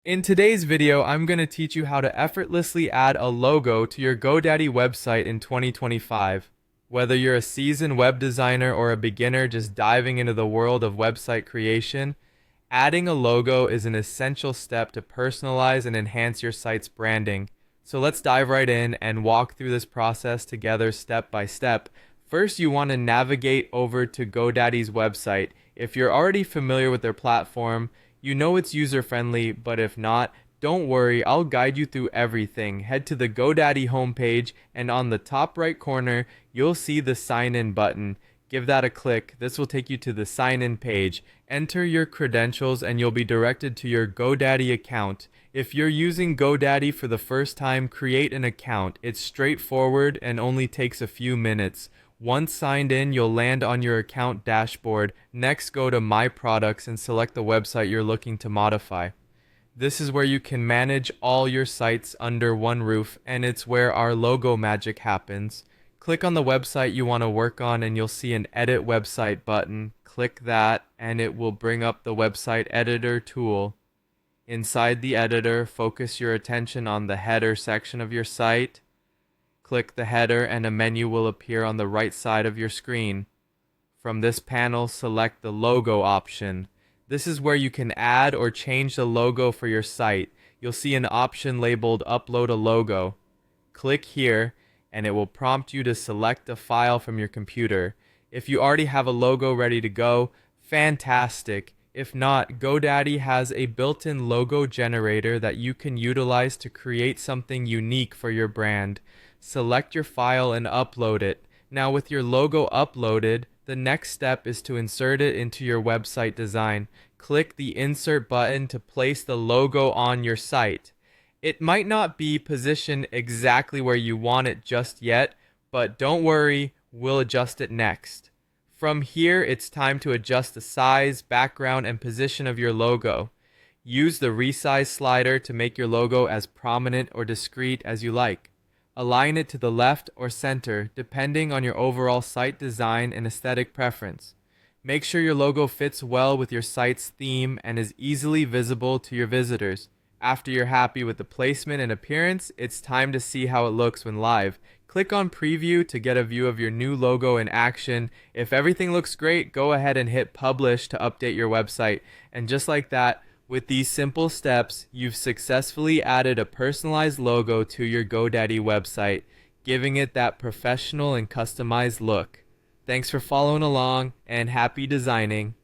In today's video, I'm going to teach you how to effortlessly add a logo to your GoDaddy website in 2025. Whether you're a seasoned web designer or a beginner just diving into the world of website creation, adding a logo is an essential step to personalize and enhance your site's branding. So let's dive right in and walk through this process together step by step. First, you want to navigate over to GoDaddy's website. If you're already familiar with their platform, you know it's user-friendly, but if not, don't worry, I'll guide you through everything. Head to the GoDaddy homepage, and on the top right corner, you'll see the sign in button. Give that a click. This will take you to the sign in page. Enter your credentials and you'll be directed to your GoDaddy account. If you're using GoDaddy for the first time, create an account. It's straightforward and only takes a few minutes. Once signed in, you'll land on your account dashboard. Next, go to My Products and select the website you're looking to modify. This is where you can manage all your sites under one roof, and it's where our logo magic happens. Click on the website you want to work on and you'll see an Edit Website button. Click that and it will bring up the website editor tool. Inside the editor, focus your attention on the header section of your site. Click the header and a menu will appear on the right side of your screen. From this panel, select the logo option. This is where you can add or change the logo for your site. You'll see an option labeled Upload a Logo. Click here and it will prompt you to select a file from your computer. If you already have a logo ready to go, fantastic. If not, GoDaddy has a built-in logo generator that you can utilize to create something unique for your brand. Select your file and upload it. Now with your logo uploaded, the next step is to insert it into your website design. Click the Insert button to place the logo on your site. It might not be positioned exactly where you want it just yet, but don't worry, we'll adjust it next. From here, it's time to adjust the size, background, and position of your logo. Use the resize slider to make your logo as prominent or discreet as you like. Align it to the left or center, depending on your overall site design and aesthetic preference. Make sure your logo fits well with your site's theme and is easily visible to your visitors. After you're happy with the placement and appearance, it's time to see how it looks when live. Click on Preview to get a view of your new logo in action. If everything looks great, go ahead and hit Publish to update your website. And just like that, with these simple steps, you've successfully added a personalized logo to your GoDaddy website, giving it that professional and customized look. Thanks for following along, and happy designing.